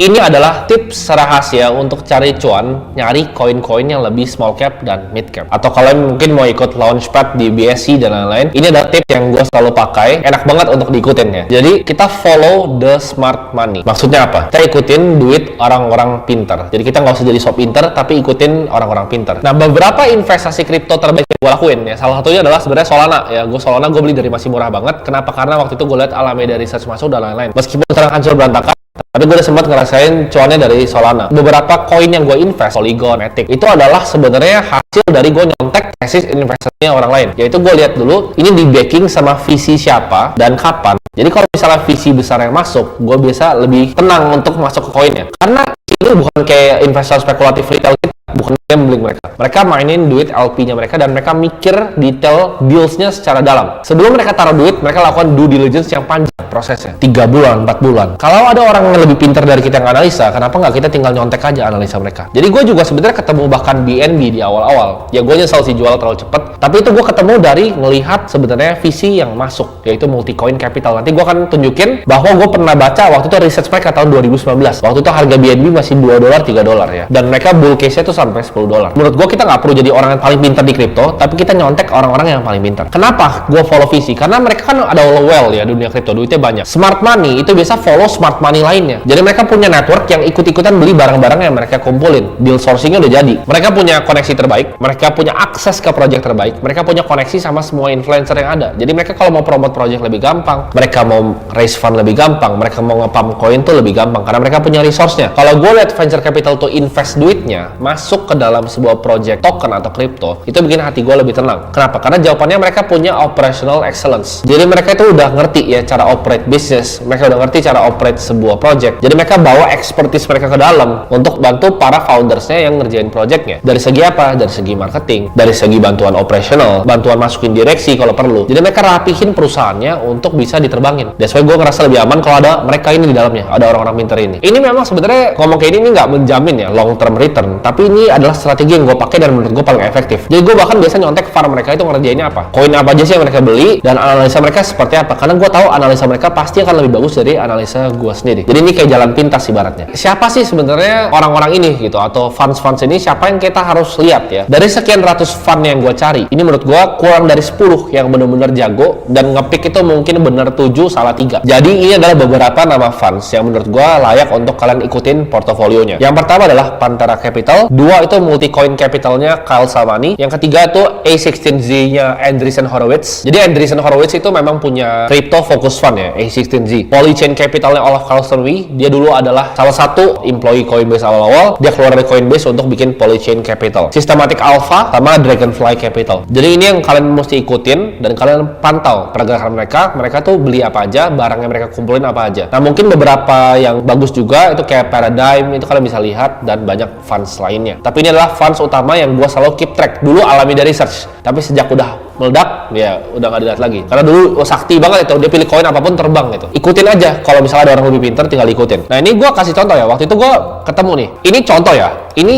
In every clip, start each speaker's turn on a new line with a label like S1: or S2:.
S1: Ini adalah tips rahasia untuk cari cuan, nyari koin-koin yang lebih small cap dan mid cap. Atau kalian mungkin mau ikut launchpad di BSC dan lain-lain, ini adalah tips yang gue selalu pakai, enak banget untuk diikutin ya. Jadi kita follow the smart money. Maksudnya apa? Kita ikutin duit orang-orang pintar. Jadi kita nggak usah jadi sok pintar, tapi ikutin orang-orang pintar. Nah, beberapa investasi kripto terbaik yang gue lakuin ya, salah satunya adalah sebenarnya Solana ya. Solana gue beli dari masih murah banget. Kenapa? Karena waktu itu gue lihat Alameda Research masuk dan lain-lain. Meskipun sekarang hancur berantakan, tapi gue udah sempat ngerasain cuannya dari Solana. Beberapa koin yang gue invest, Polygon, Matic, itu adalah sebenarnya hasil dari gue nyontek tesis investasinya orang lain. Yaitu gue lihat dulu, ini di backing sama visi siapa dan kapan. Jadi kalau misalnya visi besar yang masuk, gue biasa lebih tenang untuk masuk ke koinnya. Karena ini bukan kayak investor spekulatif retail kita, bukan gambling mereka. Mereka mainin duit LP-nya mereka dan mereka mikir detail deals-nya secara dalam. Sebelum mereka taruh duit, mereka lakukan due diligence yang panjang prosesnya. 3 bulan, 4 bulan. Kalau ada orang yang lebih pintar dari kita yang analisa, kenapa nggak kita tinggal nyontek aja analisa mereka? Jadi gue juga sebenarnya ketemu bahkan BNB di awal-awal. Ya gue nyesel sih jual terlalu cepet. Tapi itu gue ketemu dari ngelihat sebenarnya visi yang masuk, yaitu multi-coin capital. Nanti gue akan tunjukin bahwa gue pernah baca waktu itu research mereka tahun 2019. Waktu itu harga BNB masih $2, $3 ya. Dan mereka bull case-nya tuh sampai $10. Menurut gue kita nggak perlu jadi orang yang paling pintar di kripto, tapi kita nyontek orang-orang yang paling pintar. Kenapa gue follow visi? Karena mereka kan ada well ya dunia kripto, duitnya banyak. Smart money itu biasa follow smart money lainnya. Jadi mereka punya network yang ikut-ikutan beli barang-barang yang mereka kumpulin. Deal sourcingnya udah jadi. Mereka punya koneksi terbaik, mereka punya akses ke project terbaik, mereka punya koneksi sama semua influencer yang ada. Jadi mereka kalau mau promote project lebih gampang, mereka mau raise fund lebih gampang, mereka mau nge-pump coin tuh lebih gampang karena mereka punya resource-nya. Kalau gue lihat venture capital tuh invest duitnya masuk ke dalam sebuah project token atau kripto, itu bikin hati gue lebih tenang. Kenapa? Karena jawabannya mereka punya operational excellence. Jadi mereka itu udah ngerti ya cara operate bisnis, mereka udah ngerti cara operate sebuah project. Jadi mereka bawa expertise mereka ke dalam untuk bantu para foundersnya yang ngerjain projectnya. Dari segi apa? Dari segi marketing, dari segi bantuan operational, bantuan masukin direksi kalau perlu. Jadi mereka rapihin perusahaannya untuk bisa diterbangin. That's why gue ngerasa lebih aman kalau ada mereka ini di dalamnya, ada orang-orang pintar ini. Ini memang sebenarnya ngomong kayak ini nggak menjamin ya long term return, tapi ini adalah strategi yang gue pakai dan menurut gue paling efektif. Jadi gue bahkan biasa nyontek farm mereka itu ngerjainnya apa, koin apa aja sih yang mereka beli, dan analisa mereka seperti apa. Karena gue tahu analisa mereka pasti akan lebih bagus dari analisa gue sendiri. Jadi ini kayak jalan pintas ibaratnya. Siapa sih sebenarnya orang-orang ini gitu, atau funds ini siapa yang kita harus lihat ya? Dari sekian ratus fund yang gue cari, ini menurut gue kurang dari 10 yang benar-benar jago, dan ngepick itu mungkin benar 7 salah 3. Jadi ini adalah beberapa nama funds yang menurut gue layak untuk kalian ikutin portofolionya. Yang pertama adalah Pantera Capital, 2 itu multi-coin capitalnya Kyle Samani, yang ketiga itu A16Z-nya Andreessen Horowitz. Jadi Andreessen Horowitz itu memang punya crypto focus fund ya, A16Z. Polychain capitalnya Olaf Carlson-Wee, dia dulu adalah salah satu employee Coinbase awal-awal, dia keluar dari Coinbase untuk bikin Polychain Capital. Systematic Alpha sama Dragonfly Capital. Jadi ini yang kalian mesti ikutin dan kalian pantau pergerakan mereka. Mereka tuh beli apa aja, barangnya mereka kumpulin apa aja. Nah mungkin beberapa yang bagus juga itu kayak Paradigm, itu kalian bisa lihat, dan banyak funds lainnya. Tapi ini adalah funds utama yang gue selalu keep track. Dulu Alameda Research, tapi sejak udah meledak ya udah nggak dilihat lagi. Karena dulu sakti banget itu, dia pilih koin apapun terbang gitu. Ikutin aja, kalau misalnya ada orang lebih pintar tinggal ikutin. Nah ini gue kasih contoh ya, waktu itu gue ketemu nih, ini contoh ya, ini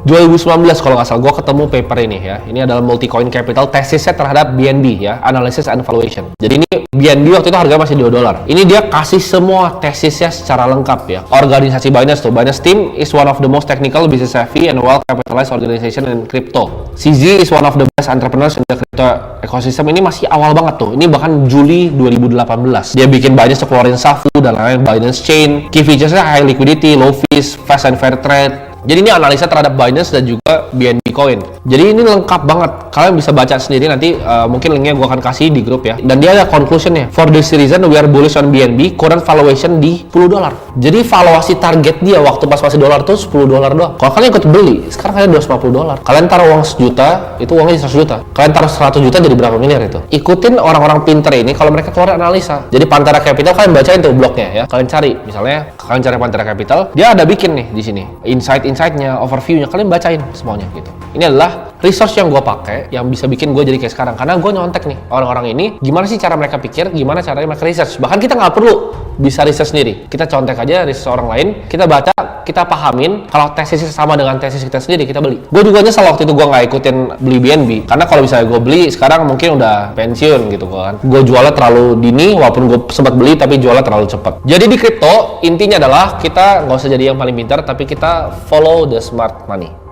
S1: 2019 kalau nggak salah gue ketemu paper ini ya. Ini adalah multi-coin capital tesisnya terhadap BNB ya, analysis and valuation. Jadi ini BNB waktu itu harga masih $2. Ini dia kasih semua tesisnya secara lengkap ya. Organisasi Binance tuh, Binance team is one of the most technical, business savvy, and well capitalized organization in crypto. CZ is one of the best entrepreneurs in the crypto ecosystem. Ini masih awal banget tuh. Ini bahkan Juli 2018. Dia bikin Binance keluarin Safu dan lain-lain, Binance Chain. Key featuresnya high liquidity, low fees, fast and fair trade. Jadi ini analisa terhadap Binance dan juga BNB Coin. Jadi ini lengkap banget. Kalian bisa baca sendiri nanti, mungkin linknya gue akan kasih di grup ya. Dan dia ada conclusionnya. For this reason, we are bullish on BNB. Current valuation di $10. Jadi valuasi target dia waktu pas masih dolar tuh $10 doang. Kalau kalian ikut beli, sekarang kalian $250. Kalian taruh uang 1 juta, itu uangnya 100 juta. Kalian taruh 100 juta jadi berapa miliar itu? Ikutin orang-orang pinter ini kalau mereka keluar analisa. Jadi Pantera Capital kalian bacain tuh blognya ya. Kalian cari, misalnya kalian cari Pantera Capital, dia ada bikin nih di sini insight-nya, overview-nya, kalian bacain semuanya. semuanya gitu. Ini adalah resource yang gue pakai yang bisa bikin gue jadi kayak sekarang, karena gue nyontek nih orang-orang ini, gimana sih cara mereka pikir, gimana caranya mereka research. Bahkan kita nggak perlu bisa research sendiri, kita contek aja research orang lain, kita baca, kita pahamin, kalau tesisnya sama dengan tesis kita sendiri, kita beli. Gue juga nyesel waktu itu gue nggak ikutin beli BNB, karena kalau misalnya gue beli sekarang mungkin udah pensiun gitu kan. Gue jualnya terlalu dini, walaupun gue sempat beli tapi jualnya terlalu cepat. Jadi di kripto intinya adalah kita nggak usah jadi yang paling pintar, tapi kita follow the smart money.